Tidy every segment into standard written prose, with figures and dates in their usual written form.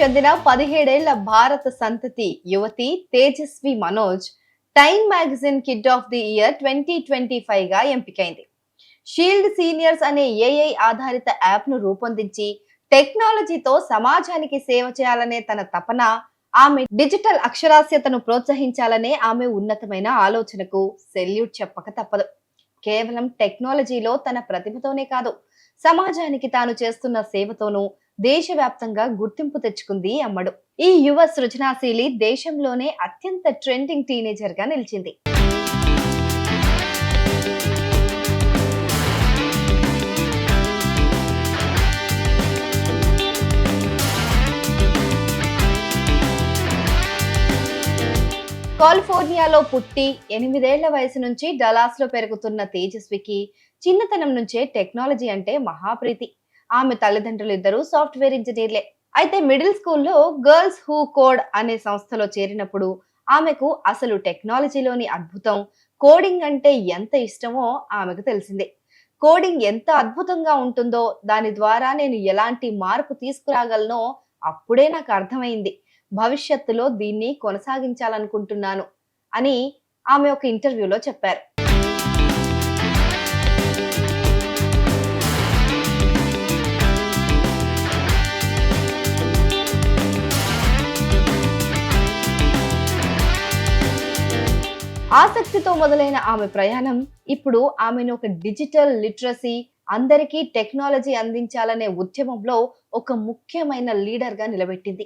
చెందిన 17 ఏళ్ల భారత సంతతి యువతి Tejaswi Manoj Time magazine kid of the year 2025 గా ఎంపికైంది. షీల్డ్ సీనియర్స్ అనే ఏఐ ఆధారిత యాప్ ను రూపొందించి టెక్నాలజీతో సమాజానికి సేవ చేయాలనే తన తపన, ఆమె డిజిటల్ అక్షరాస్యతను ప్రోత్సహించాలనే ఆమె ఉన్నతమైన ఆలోచనకు సెల్యూట్ చెప్పక తప్పదు. కేవలం టెక్నాలజీలో తన ప్రతిభతోనే కాదు, సమాజానికి తాను చేస్తున్న సేవతోనూ దేశవ్యాప్తంగా గుర్తింపు తెచ్చుకుంది అమ్మడు. ఈ యువ సృజనాశీలి దేశంలోనే అత్యంత ట్రెండింగ్ టీనేజర్ గా నిలిచింది. కాలిఫోర్నియాలో పుట్టి 8 ఏళ్ల వయసు నుంచి డలాస్ లో పెరుగుతున్న తేజస్వికి చిన్నతనం నుంచే టెక్నాలజీ అంటే మహాప్రీతి. ఆమె తల్లిదండ్రులు ఇద్దరు సాఫ్ట్వేర్ ఇంజనీర్లే. అయితే మిడిల్ స్కూల్లో గర్ల్స్ హూ కోడ్ అనే సంస్థలో చేరినప్పుడు ఆమెకు అసలు టెక్నాలజీలోని అద్భుతం, కోడింగ్ అంటే ఎంత ఇష్టమో ఆమెకు తెలిసింది. కోడింగ్ ఎంత అద్భుతంగా ఉంటుందో, దాని ద్వారా నేను ఎలాంటి మార్పు తీసుకురాగలనో అప్పుడే నాకు అర్థమైంది. భవిష్యత్తులో దీన్ని కొనసాగించాలనుకుంటున్నాను అని ఆమె ఒక ఇంటర్వ్యూలో చెప్పారు. ఆసక్తితో మొదలైన ఆమె ప్రయాణం ఇప్పుడు ఆమెను ఒక డిజిటల్ లిటరసీ, అందరికీ టెక్నాలజీ అందించాలనే ఉద్యమంలో ఒక ముఖ్యమైన లీడర్ గా నిలబెట్టింది.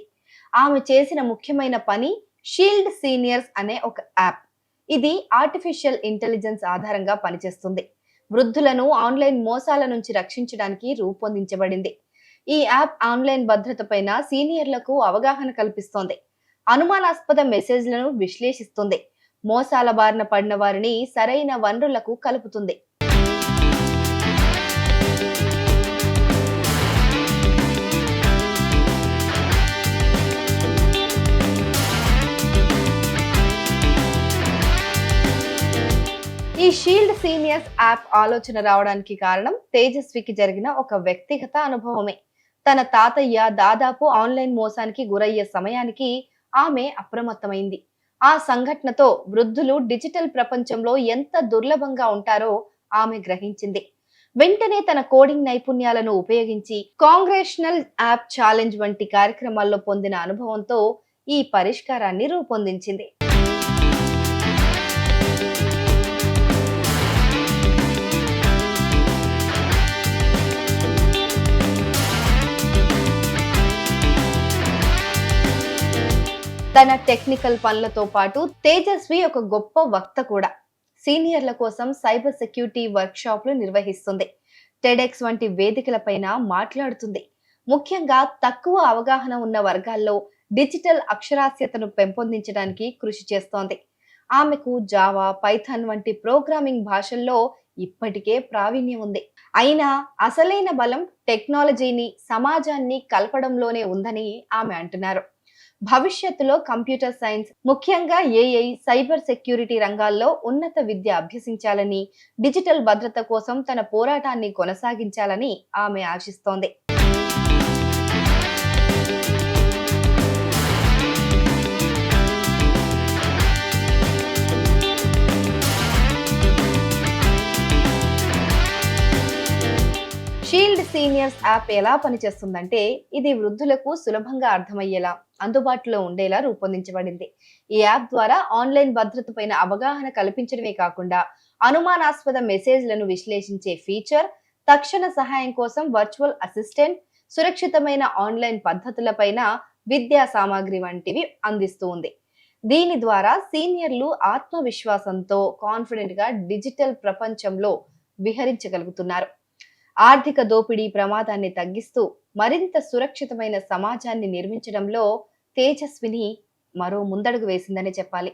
ఆమె చేసిన ముఖ్యమైన పని షీల్డ్ సీనియర్స్ అనే ఒక యాప్. ఇది ఆర్టిఫిషియల్ ఇంటెలిజెన్స్ ఆధారంగా పనిచేస్తుంది. వృద్ధులను ఆన్లైన్ మోసాల నుంచి రక్షించడానికి రూపొందించబడింది. ఈ యాప్ ఆన్లైన్ భద్రత పైన సీనియర్లకు అవగాహన కల్పిస్తోంది. అనుమానాస్పద మెసేజ్లను విశ్లేషిస్తుంది. మోసాల బారిన పడిన వారిని సరైన వనరులకు కలుపుతుంది. ఈ షీల్డ్ సీనియర్స్ యాప్ ఆలోచన రావడానికి కారణం తేజస్వికి జరిగిన ఒక వ్యక్తిగత అనుభవమే. తన తాతయ్య దాదాపు ఆన్లైన్ మోసానికి గురయ్యే సమయానికి ఆమె అప్రమత్తమైంది. ఆ సంఘటనతో వృద్ధులు డిజిటల్ ప్రపంచంలో ఎంత దుర్లభంగా ఉంటారో ఆమె గ్రహించింది. వెంటనే తన కోడింగ్ నైపుణ్యాలను ఉపయోగించి కాంగ్రెషనల్ యాప్ ఛాలెంజ్ వంటి కార్యక్రమాల్లో పొందిన అనుభవంతో ఈ పరిష్కారాన్ని రూపొందించింది. తన టెక్నికల్ పనులతో పాటు తేజస్వి ఒక గొప్ప వక్త కూడా. సీనియర్ల కోసం సైబర్ సెక్యూరిటీ వర్క్ షాప్లు నిర్వహిస్తుంది. టెడెక్స్ వంటి వేదికలపైన మాట్లాడుతుంది. ముఖ్యంగా తక్కువ అవగాహన ఉన్న వర్గాల్లో డిజిటల్ అక్షరాస్యతను పెంపొందించడానికి కృషి చేస్తోంది. ఆమెకు జావా, పైథాన్ వంటి ప్రోగ్రామింగ్ భాషల్లో ఇప్పటికే ప్రావీణ్యం ఉంది. అయినా అసలైన బలం టెక్నాలజీని, సమాజాన్ని కలపడంలోనే ఉందని ఆమె అంటున్నారు. భవిష్యత్తులో కంప్యూటర్ సైన్స్, ముఖ్యంగా ఏఐ, సైబర్ సెక్యూరిటీ రంగాల్లో ఉన్నత విద్య అభ్యసించాలని, డిజిటల్ భద్రత కోసం తన పోరాటాన్ని కొనసాగించాలని ఆమె ఆశిస్తోంది. షీల్డ్ సీనియర్స్ యాప్ ఎలా పనిచేస్తుందంటే, ఇది వృద్ధులకు సులభంగా అర్థమయ్యేలా, అందుబాటులో ఉండేలా రూపొందించబడింది. ఈ యాప్ ద్వారా ఆన్లైన్ భద్రత పైన అవగాహన కల్పించడమే కాకుండా అనుమానాస్పద మెసేజ్లను విశ్లేషించే ఫీచర్, తక్షణ సహాయం కోసం వర్చువల్ అసిస్టెంట్, సురక్షితమైన ఆన్లైన్ పద్ధతులపైన విద్యా సామాగ్రి వంటివి అందిస్తూ ఉంది. దీని ద్వారా సీనియర్లు ఆత్మవిశ్వాసంతో కాన్ఫిడెంట్ గా డిజిటల్ ప్రపంచంలో విహరించగలుగుతున్నారు. ఆర్థిక దోపిడీ ప్రమాదాన్ని తగ్గిస్తూ మరింత సురక్షితమైన సమాజాన్ని నిర్మించడంలో తేజస్విని మరో ముందడుగు వేసిందని చెప్పాలి.